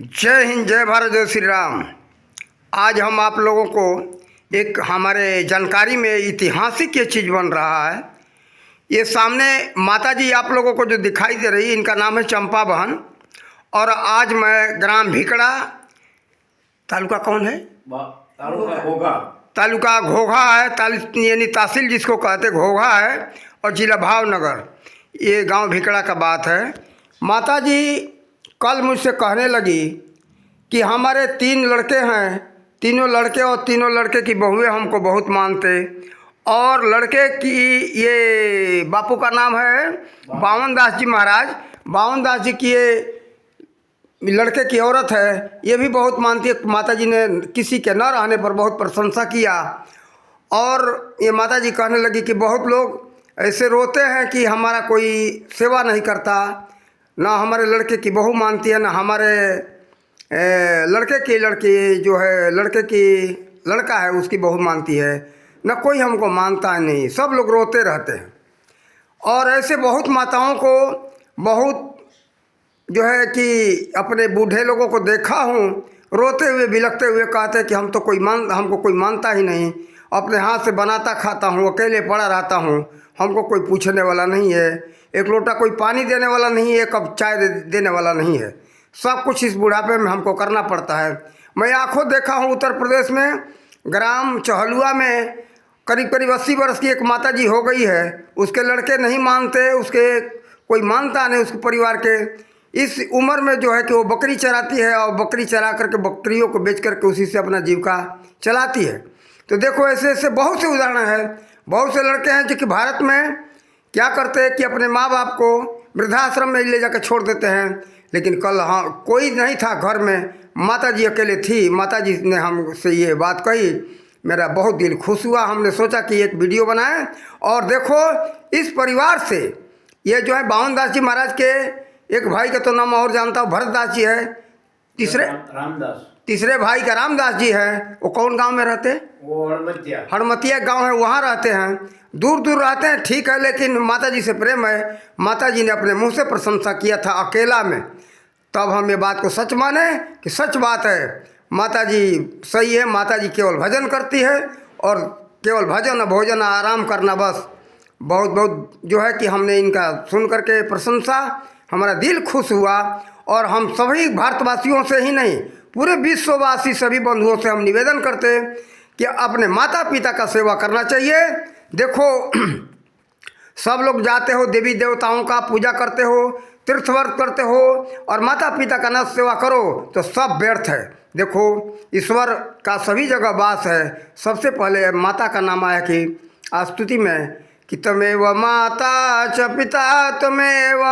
जय हिंद, जय भारत, जय श्री राम। आज हम आप लोगों को एक हमारे जानकारी में ऐतिहासिक ये चीज़ बन रहा है। ये सामने माता जी आप लोगों को जो दिखाई दे रही है, इनका नाम है चंपा बहन। और आज मैं ग्राम भिकड़ा, तालुका कौन है? तालुका घोघा। तालुका घोघा है, यानी तहसील जिसको कहते घोघा है, और जिला भावनगर। ये गांव भिकड़ा का बात है। माता जी कल मुझसे कहने लगी कि हमारे 3 लड़के हैं, तीनों लड़के और तीनों लड़के की बहुएं हमको बहुत मानते। और लड़के की ये बापू का नाम है बावन दास जी महाराज। बावन दास जी की ये लड़के की औरत है, ये भी बहुत मानती है। माता जी ने किसी के न रहने पर बहुत प्रशंसा किया। और ये माता जी कहने लगी कि बहुत लोग ऐसे रोते हैं कि हमारा कोई सेवा नहीं करता, ना हमारे लड़के की बहू मानती है, ना हमारे लड़के की लड़की जो है, लड़के की लड़का है उसकी बहू मानती है, ना कोई हमको मानता नहीं, सब लोग रोते रहते हैं। और ऐसे बहुत माताओं को, बहुत जो है कि अपने बूढ़े लोगों को देखा हूँ रोते हुए बिलखते हुए, कहते हैं कि हमको कोई मानता ही नहीं, अपने हाथ से बनाता खाता हूँ, अकेले पड़ा रहता हूँ, हमको कोई पूछने वाला नहीं है, एक लोटा कोई पानी देने वाला नहीं है, एक कप चाय देने वाला नहीं है, सब कुछ इस बुढ़ापे में हमको करना पड़ता है। मैं आंखों देखा हूँ उत्तर प्रदेश में ग्राम चहलुआ में करीब करीब 80 वर्ष की एक माता जी हो गई है। उसके लड़के नहीं मानते, उसके कोई मानता नहीं उसके परिवार के। इस उम्र में जो है कि वो बकरी चराती है, और बकरी चरा करके बकरियों को बेच करके उसी से अपना जीविका चलाती है। तो देखो ऐसे ऐसे बहुत से उदाहरण हैं। बहुत से लड़के हैं जो कि भारत में क्या करते हैं कि अपने माँ बाप को वृद्धाश्रम में ले जाकर छोड़ देते हैं। लेकिन कल कोई नहीं था घर में, माता जी अकेले थी। माता जी ने हमसे ये बात कही, मेरा बहुत दिल खुश हुआ। हमने सोचा कि एक वीडियो बनाएं। और देखो इस परिवार से, ये जो है बावन दास जी महाराज के एक भाई का तो नाम और जानता हूँ, भरत दास जी है। तीसरे भाई का रामदास जी है। वो कौन गांव में रहते? वो हड़मतिया गांव है, वहाँ रहते हैं। दूर दूर रहते हैं, ठीक है, लेकिन माता जी से प्रेम है। माता जी ने अपने मुंह से प्रशंसा किया था अकेला में, तब हम ये बात को सच माने कि सच बात है। माता जी सही है। माता जी केवल भजन करती है, और केवल भजन, भोजन, आराम करना, बस। बहुत बहुत जो है कि हमने इनका सुन करके प्रशंसा, हमारा दिल खुश हुआ। और हम सभी भारतवासियों से ही नहीं, पूरे विश्ववासी सभी बंधुओं से हम निवेदन करते हैं कि अपने माता पिता का सेवा करना चाहिए। देखो सब लोग जाते हो, देवी देवताओं का पूजा करते हो, तीर्थ व्रत करते हो, और माता पिता का न सेवा करो तो सब व्यर्थ है। देखो ईश्वर का सभी जगह वास है। सबसे पहले माता का नाम आया कि स्तुति में कि तमेव माता च पिता तमेव,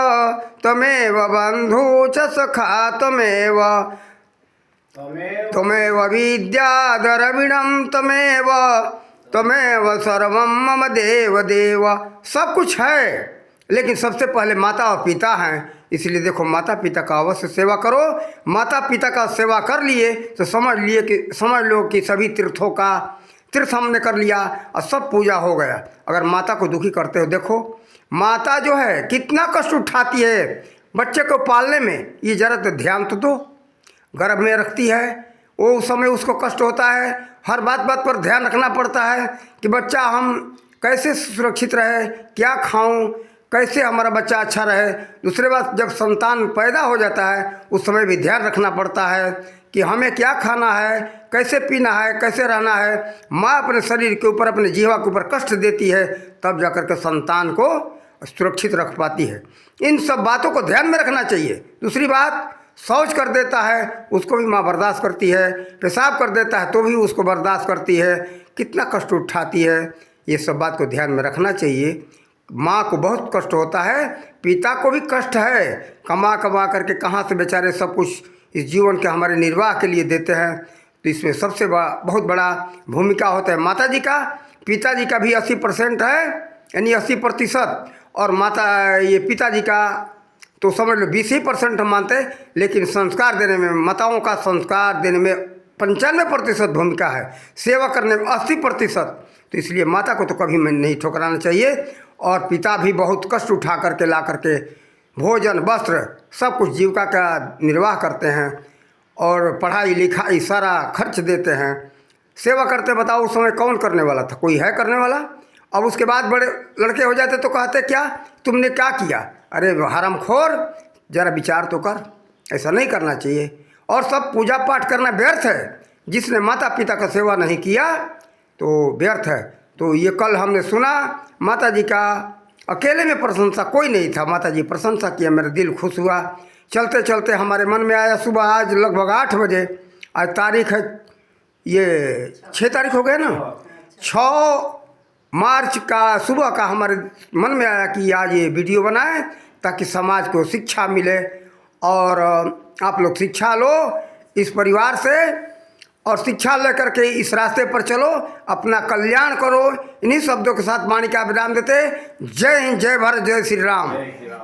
तमेव बंधु च सखा तमेव, तमेव विद्या द्रविणम तमेव, तमेव सर्वम मम देव देव। सब कुछ है, लेकिन सबसे पहले माता और पिता हैं। इसलिए देखो माता पिता का अवश्य सेवा करो। माता पिता का सेवा कर लिए तो समझ लो कि सभी तीर्थ हमने कर लिया और सब पूजा हो गया। अगर माता को दुखी करते हो, देखो माता जो है कितना कष्ट उठाती है बच्चे को पालने में, ये जरा तो ध्यान तो दो। गर्भ में रखती है, वो उस समय उसको कष्ट होता है, हर बात पर ध्यान रखना पड़ता है कि बच्चा हम कैसे सुरक्षित रहे, क्या खाऊं, कैसे हमारा बच्चा अच्छा रहे। दूसरे बात, जब संतान पैदा हो जाता है उस समय भी ध्यान रखना पड़ता है कि हमें क्या खाना है, कैसे पीना है, कैसे रहना है। माँ अपने शरीर के ऊपर, अपने जीवा के ऊपर कष्ट देती है, तब जाकर के संतान को सुरक्षित रख पाती है। इन सब बातों को ध्यान में रखना चाहिए। दूसरी बात, शौच कर देता है उसको भी माँ बर्दाश्त करती है, पेशाब कर देता है तो भी उसको बर्दाश्त करती है, कितना कष्ट उठाती है। ये सब बात को ध्यान में रखना चाहिए। माँ को बहुत कष्ट होता है, पिता को भी कष्ट है, कमा कमा करके कहाँ से बेचारे सब कुछ इस जीवन के हमारे निर्वाह के लिए देते हैं। तो इसमें सबसे बहुत बड़ा भूमिका होता है माता जी का। पिताजी का भी 80% है, यानी 80%, और ये पिताजी का तो समझ लो 20% हम मानते हैं। लेकिन संस्कार देने में, माताओं का संस्कार देने में 95% भूमिका है, सेवा करने में 80%। तो इसलिए माता को तो कभी मैं नहीं ठुकराना चाहिए। और पिता भी बहुत कष्ट उठा करके ला करके भोजन, वस्त्र, सब कुछ जीविका का निर्वाह करते हैं। और पढ़ाई लिखाई सारा खर्च देते हैं, सेवा करते। बताओ उस समय कौन करने वाला था? कोई है करने वाला? अब उसके बाद बड़े लड़के हो जाते तो कहते क्या तुमने क्या किया? अरे हरामखोर, ज़रा विचार तो कर, ऐसा नहीं करना चाहिए। और सब पूजा पाठ करना व्यर्थ है। जिसने माता पिता का सेवा नहीं किया तो व्यर्थ है। तो ये कल हमने सुना माता जी का, अकेले में प्रशंसा, कोई नहीं था, माता जी प्रशंसा किया, मेरा दिल खुश हुआ। चलते चलते हमारे मन में आया सुबह आज लगभग 8 बजे, आज तारीख है ये 6 तारीख हो गया ना, 6 मार्च का सुबह का हमारे मन में आया कि आज ये वीडियो बनाएं ताकि समाज को शिक्षा मिले। और आप लोग शिक्षा लो इस परिवार से, और शिक्षा लेकर के इस रास्ते पर चलो, अपना कल्याण करो। इन्हीं शब्दों के साथ वाणी का विराम देते। जय हिंद, जय भारत, जय श्री राम।